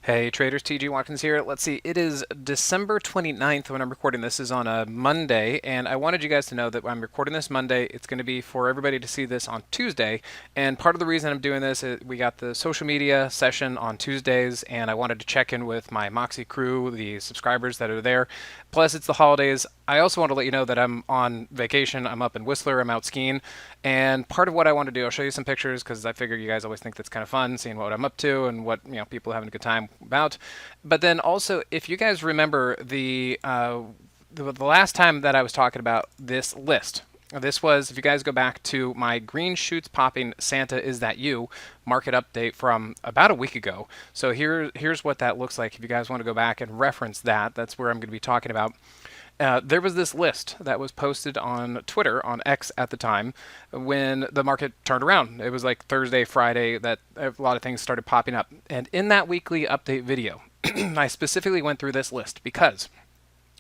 Hey traders, TG Watkins here. Let's see, it is December 29th when I'm recording this. Is on a Monday, and I wanted you guys to know that I'm recording this Monday. It's going to be for everybody to see this on Tuesday, and part of the reason I'm doing this is we got the social media session on Tuesdays, and I wanted to check in with my Moxie crew, the subscribers that are there. Plus, it's the holidays. I also want to let you know that I'm on vacation. I'm up in Whistler. I'm out skiing, and part of what I want to do, I'll show you some pictures because I figure you guys always think that's kind of fun, seeing what I'm up to and what people are having a good time about. But then also, if you guys remember the last time that I was talking about this list, this was, if you guys go back to my green shoots popping Santa Is That You market update from about a week ago. So here's what that looks like if you guys want to go back and reference that. That's where I'm going to be talking about. There was this list that was posted on Twitter, on X at the time, when the market turned around. It was like Thursday, Friday that a lot of things started popping up. And in that weekly update video, I specifically went through this list because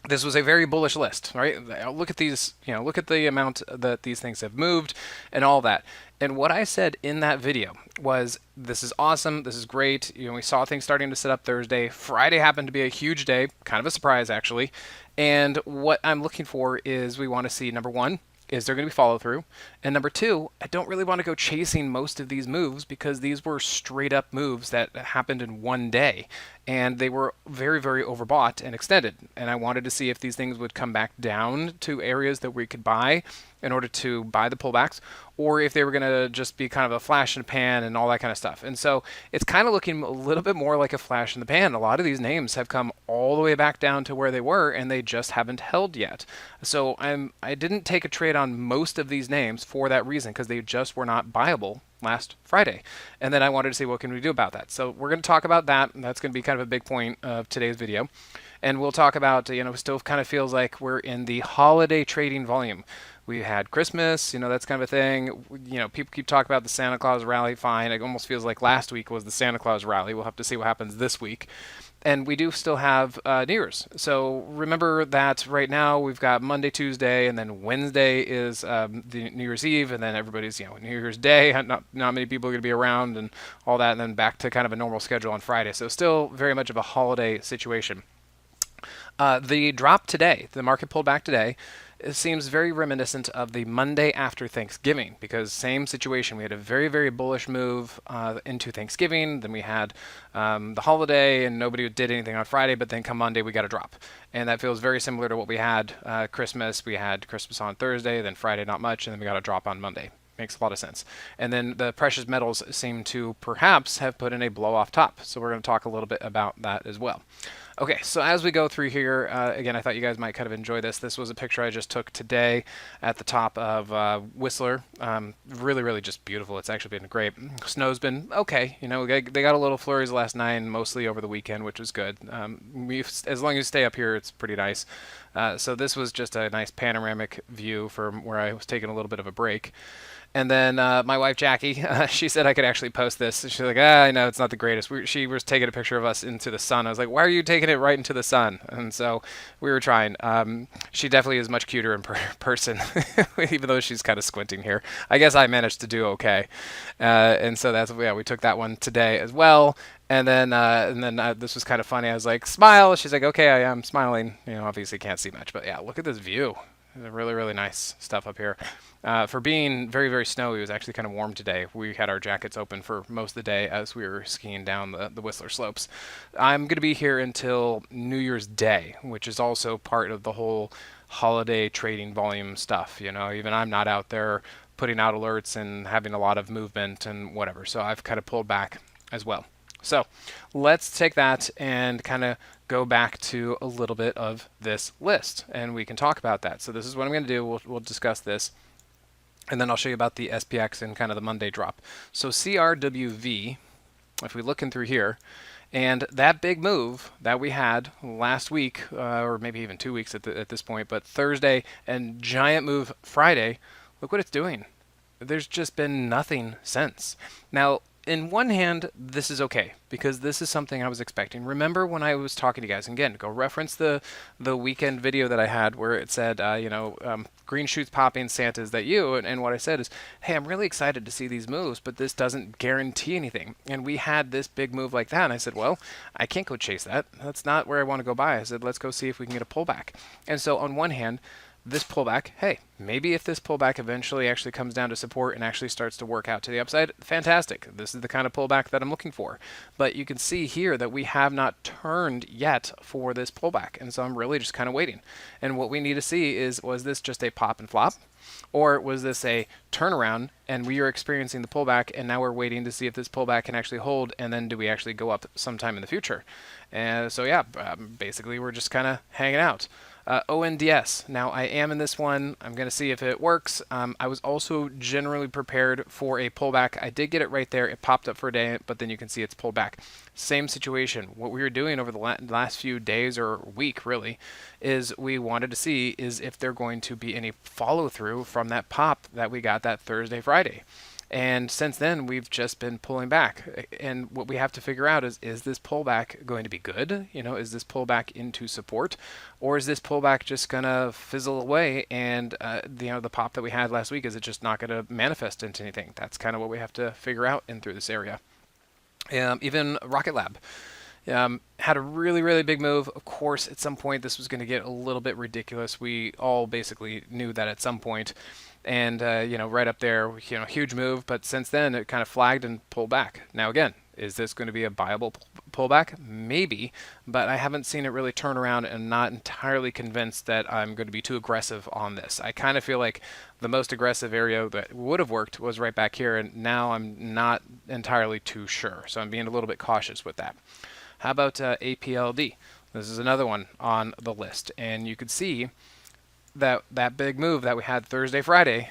this was a very bullish list, right? Look at these, look at the amount that these things have moved and all that. And what I said in that video was, this is awesome, this is great. We saw things starting to set up Thursday. Friday happened to be a huge day, kind of a surprise actually. And what I'm looking for is, we want to see, number one, is there going to be follow through? And number two, I don't really want to go chasing most of these moves because these were straight up moves that happened in one day and they were very, very overbought and extended. And I wanted to see if these things would come back down to areas that we could buy in order to buy the pullbacks, or if they were going to just be kind of a flash in the pan and all that kind of stuff. And so it's kind of looking a little bit more like a flash in the pan. A lot of these names have come all the way back down to where they were and they just haven't held yet. So I didn't take a trade on most of these names for that reason, because they just were not buyable last Friday. And then I wanted to see what can we do about that. So we're going to talk about that. And that's going to be kind of a big point of today's video. And we'll talk about, still kind of feels like we're in the holiday trading volume. We had Christmas, that's kind of a thing. People keep talking about the Santa Claus rally. Fine. It almost feels like last week was the Santa Claus rally. We'll have to see what happens this week. And we do still have New Year's. So remember that right now we've got Monday, Tuesday, and then Wednesday is the New Year's Eve, and then everybody's, New Year's Day. Not many people are going to be around and all that, and then back to kind of a normal schedule on Friday. So still very much of a holiday situation. The drop today, the market pulled back today, it seems very reminiscent of the Monday after Thanksgiving, because same situation. We had a very, very bullish move into Thanksgiving. Then we had the holiday and nobody did anything on Friday, but then come Monday we got a drop. And that feels very similar to what we had Christmas. We had Christmas on Thursday, then Friday not much, and then we got a drop on Monday. Makes a lot of sense. And then the precious metals seem to perhaps have put in a blow off top. So we're going to talk a little bit about that as well. Okay, so as we go through here, again, I thought you guys might kind of enjoy this. This was a picture I just took today at the top of Whistler. Really, really just beautiful. It's actually been great. Snow's been okay. They got a little flurries last night and mostly over the weekend, which was good. As long as you stay up here, it's pretty nice. So this was just a nice panoramic view from where I was taking a little bit of a break. And then my wife, Jackie, she said I could actually post this. She's like, I know it's not the greatest. She was taking a picture of us into the sun. I was like, why are you taking it right into the sun? And so we were trying. She definitely is much cuter in person, even though she's kind of squinting here. I guess I managed to do okay. And so we took that one today as well. And then this was kind of funny. I was like, smile. She's like, okay, I am smiling. Obviously can't see much, but yeah, look at this view. Really, really nice stuff up here. For being very, very snowy, it was actually kind of warm today. We had our jackets open for most of the day as we were skiing down the Whistler slopes. I'm going to be here until New Year's Day, which is also part of the whole holiday trading volume stuff. Even I'm not out there putting out alerts and having a lot of movement and whatever. So I've kind of pulled back as well. So let's take that and kind of go back to a little bit of this list and we can talk about that. So this is what I'm going to do. We'll discuss this and then I'll show you about the SPX and kind of the Monday drop. So CRWV, if we look in through here, and that big move that we had last week, or maybe even 2 weeks at this point, but Thursday and giant move Friday, look what it's doing. There's just been nothing since. Now, in one hand, this is okay because this is something I was expecting. Remember when I was talking to you guys, and again, go reference the weekend video that I had where it said, green shoots popping, Santa, is that you? And what I said is, hey, I'm really excited to see these moves, but this doesn't guarantee anything. And we had this big move like that, and I said, well, I can't go chase that. That's not where I want to go buy. I said, let's go see if we can get a pullback. And so on one hand, this pullback, hey, maybe if this pullback eventually actually comes down to support and actually starts to work out to the upside, fantastic. This is the kind of pullback that I'm looking for. But you can see here that we have not turned yet for this pullback. And so I'm really just kind of waiting. And what we need to see is, was this just a pop and flop? Or was this a turnaround and we are experiencing the pullback and now we're waiting to see if this pullback can actually hold, and then do we actually go up sometime in the future? And so yeah, basically we're just kind of hanging out. ONDS. Now I am in this one. I'm going to see if it works. I was also generally prepared for a pullback. I did get it right there. It popped up for a day, but then you can see it's pulled back. Same situation. What we were doing over the last few days or week really is we wanted to see is if there going to be any follow through from that pop that we got that Thursday, Friday. And since then, we've just been pulling back. And what we have to figure out is this pullback going to be good? Is this pullback into support? Or is this pullback just going to fizzle away? And, the pop that we had last week, is it just not going to manifest into anything? That's kind of what we have to figure out in through this area. Even Rocket Lab. Had a really, really big move. Of course, at some point, this was going to get a little bit ridiculous. We all basically knew that at some point. And, right up there, huge move. But since then, it kind of flagged and pulled back. Now, again, is this going to be a viable pullback? Maybe, but I haven't seen it really turn around, and not entirely convinced that I'm going to be too aggressive on this. I kind of feel like the most aggressive area that would have worked was right back here, and now I'm not entirely too sure. So I'm being a little bit cautious with that. How about APLD? This is another one on the list, and you could see that big move that we had Thursday, Friday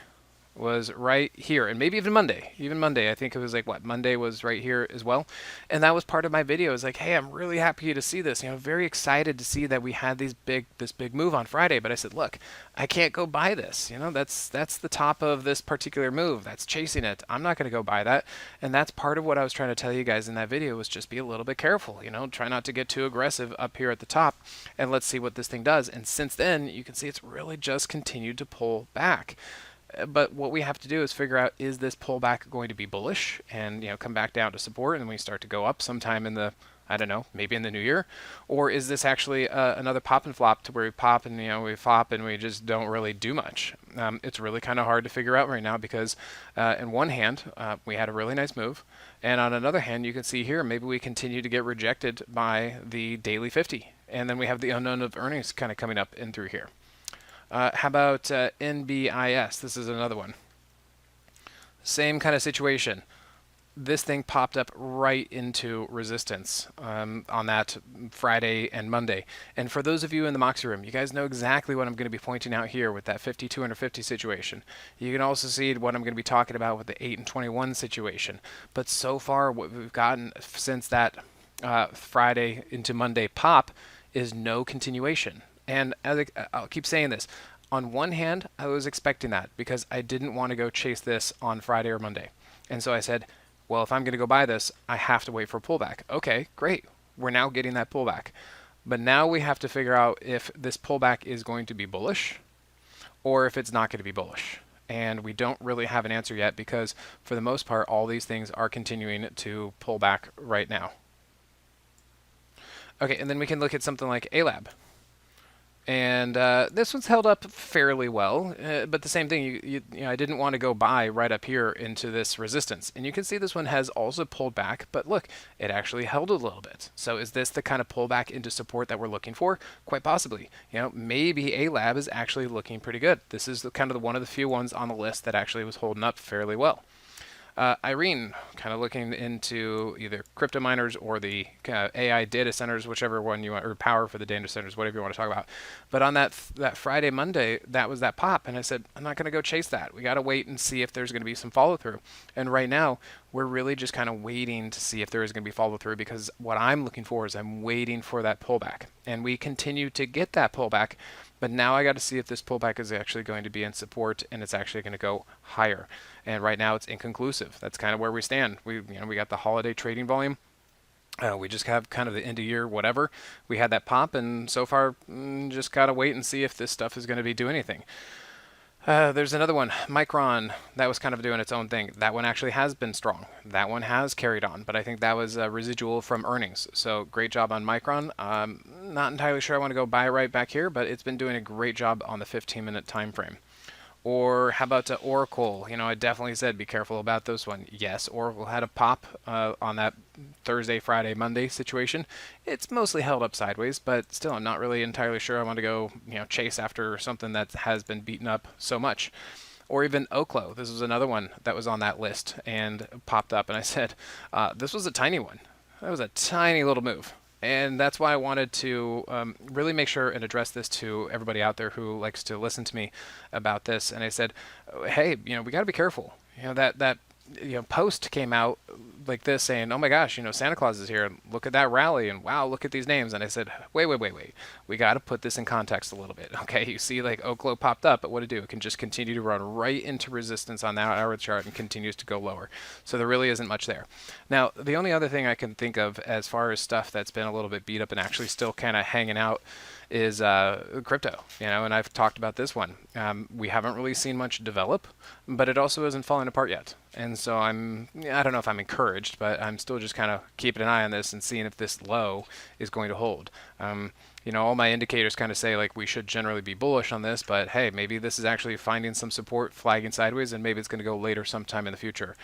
was right here, and maybe even Monday. Even Monday, I think it was like Monday was right here as well, and that was part of my video. It's like, hey, I'm really happy to see this. Very excited to see that we had this big move on Friday. But I said, look, I can't go buy this. That's the top of this particular move. That's chasing it. I'm not going to go buy that, and that's part of what I was trying to tell you guys in that video, was just be a little bit careful. Try not to get too aggressive up here at the top, and let's see what this thing does. And since then, you can see it's really just continued to pull back. But what we have to do is figure out, is this pullback going to be bullish and come back down to support, and we start to go up sometime in the, I don't know, maybe in the new year? Or is this actually another pop and flop to where we pop and we flop and we just don't really do much? It's really kind of hard to figure out right now because in one hand we had a really nice move, and on another hand you can see here maybe we continue to get rejected by the daily 50, and then we have the unknown of earnings kind of coming up in through here. How about NBIS? This is another one. Same kind of situation. This thing popped up right into resistance on that Friday and Monday. And for those of you in the Moxie room, you guys know exactly what I'm going to be pointing out here with that 5250 situation. You can also see what I'm going to be talking about with the 8 and 21 situation. But so far, what we've gotten since that Friday into Monday pop is no continuation. And I'll keep saying this. On one hand, I was expecting that because I didn't want to go chase this on Friday or Monday. And so I said, well, if I'm going to go buy this, I have to wait for a pullback. Okay, great. We're now getting that pullback. But now we have to figure out if this pullback is going to be bullish or if it's not going to be bullish. And we don't really have an answer yet because for the most part, all these things are continuing to pull back right now. Okay, and then we can look at something like ALAB. And this one's held up fairly well, but the same thing, I didn't want to go buy right up here into this resistance. And you can see this one has also pulled back, but look, it actually held a little bit. So is this the kind of pullback into support that we're looking for? Quite possibly. Maybe ALAB is actually looking pretty good. This is one of the few ones on the list that actually was holding up fairly well. Irene, kind of looking into either crypto miners or the AI data centers, whichever one you want, or power for the data centers, whatever you want to talk about. But on that Friday, Monday, that was that pop, and I said, I'm not going to go chase that. We got to wait and see if there's going to be some follow through. And right now, we're really just kind of waiting to see if there is going to be follow through, because what I'm looking for is I'm waiting for that pullback. And we continue to get that pullback, but now I got to see if this pullback is actually going to be in support and it's actually going to go higher. And right now it's inconclusive. That's kind of where we stand. We got the holiday trading volume. We just have kind of the end of year whatever. We had that pop, and so far, just gotta wait and see if this stuff is going to be doing anything. There's another one, Micron, that was kind of doing its own thing. That one actually has been strong. That one has carried on, but I think that was a residual from earnings. So great job on Micron. Not entirely sure I want to go buy right back here, but it's been doing a great job on the 15-minute time frame. Or how about Oracle? I definitely said be careful about this one. Yes, Oracle had a pop on that Thursday, Friday, Monday situation. It's mostly held up sideways, but still, I'm not really entirely sure I want to go, chase after something that has been beaten up so much. Or even Oklo. This was another one that was on that list and popped up, and I said, this was a tiny one. That was a tiny little move. And that's why I wanted to really make sure and address this to everybody out there who likes to listen to me about this. And I said, hey, we got to be careful. That post came out like this saying, oh my gosh, Santa Claus is here. Look at that rally, and wow, look at these names. And I said, wait. We got to put this in context a little bit. Okay, you see like Oklo popped up, but what it do? It can just continue to run right into resistance on that hour chart and continues to go lower. So there really isn't much there. Now, the only other thing I can think of as far as stuff that's been a little bit beat up and actually still kind of hanging out is crypto, and I've talked about this one. We haven't really seen much develop, but it also isn't falling apart yet. And so I don't know if I'm encouraged, but I'm still just kind of keeping an eye on this and seeing if this low is going to hold. All my indicators kind of say like we should generally be bullish on this, but hey, maybe this is actually finding some support, flagging sideways, and maybe it's going to go later sometime in the future.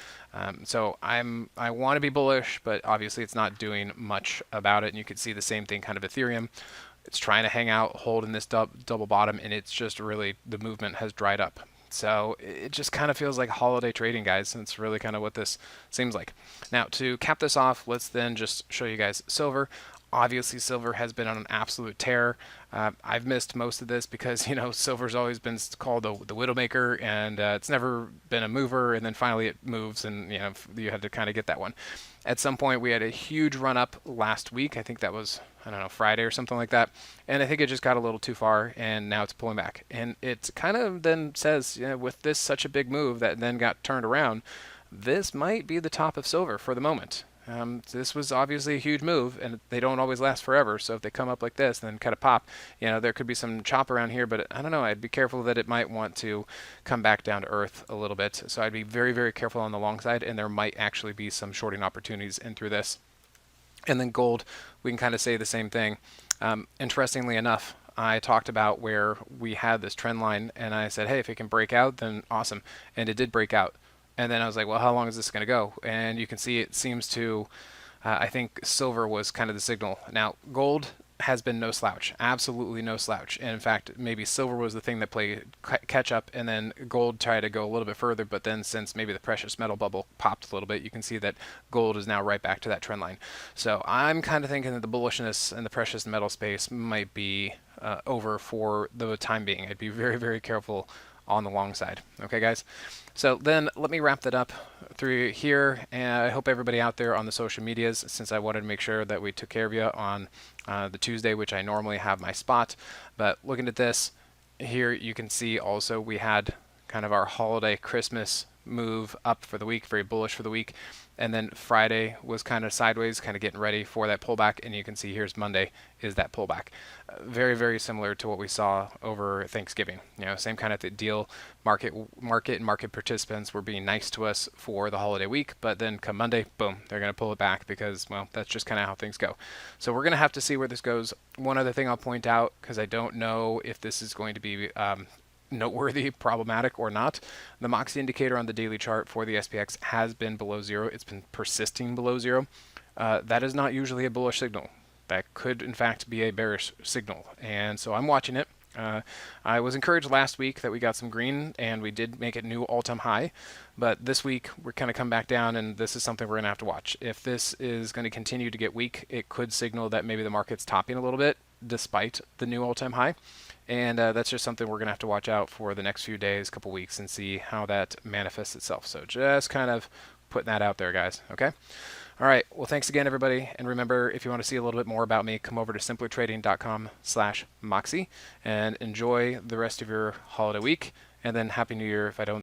So I want to be bullish, but obviously it's not doing much about it. And you can see the same thing kind of Ethereum. It's trying to hang out, hold in this double bottom, and it's just really, the movement has dried up. So it just kind of feels like holiday trading, guys, and it's really kind of what this seems like. Now, to cap this off, let's then just show you guys silver. Obviously, silver has been on an absolute tear. I've missed most of this because, silver's always been called the widowmaker, and it's never been a mover, and then finally it moves, and, you had to kind of get that one. At some point, we had a huge run up last week. I think that was, Friday or something like that. And I think it just got a little too far, and now it's pulling back. And it kind of then says, with this such a big move that then got turned around, this might be the top of silver for the moment. This was obviously a huge move, and they don't always last forever. So if they come up like this and then kind of pop, there could be some chop around here, but I don't know. I'd be careful that it might want to come back down to earth a little bit. So I'd be very, very careful on the long side, and there might actually be some shorting opportunities in through this. And then gold, we can kind of say the same thing. Interestingly enough, I talked about where we had this trend line, and I said, hey, if it can break out, then awesome. And it did break out. And then I was like, well, how long is this going to go? And you can see it seems to, I think silver was kind of the signal. Now, gold has been no slouch, absolutely no slouch. And in fact, maybe silver was the thing that played catch up, and then gold tried to go a little bit further. But then since maybe the precious metal bubble popped a little bit, you can see that gold is now right back to that trend line. So I'm kind of thinking that the bullishness in the precious metal space might be over for the time being. I'd be very, very careful on the long side. Okay, guys? So then let me wrap that up through here, and I hope everybody out there on the social medias, since I wanted to make sure that we took care of you on the Tuesday, which I normally have my spot. But looking at this here, you can see also we had kind of our holiday Christmas move up for the week, very bullish for the week. And then Friday was kind of sideways, kind of getting ready for that pullback. And you can see here's Monday is that pullback. Very, very similar to what we saw over Thanksgiving. Same kind of deal. Market and market participants were being nice to us for the holiday week. But then come Monday, boom, they're going to pull it back because, well, that's just kind of how things go. So we're going to have to see where this goes. One other thing I'll point out, because I don't know if this is going to be noteworthy, problematic or not. The Moxie indicator on the daily chart for the SPX has been below zero. It's been persisting below zero. That is not usually a bullish signal. That could in fact be a bearish signal. And so I'm watching it. I was encouraged last week that we got some green and we did make a new all-time high, but this week we're kind of come back down, and this is something we're going to have to watch. If this is going to continue to get weak, it could signal that maybe the market's topping a little bit despite the new all-time high. And that's just something we're going to have to watch out for the next few days, couple weeks, and see how that manifests itself. So just kind of putting that out there, guys. Okay. All right. Well, thanks again, everybody. And remember, if you want to see a little bit more about me, come over to simplertrading.com/Moxie and enjoy the rest of your holiday week. And then Happy New Year if I don't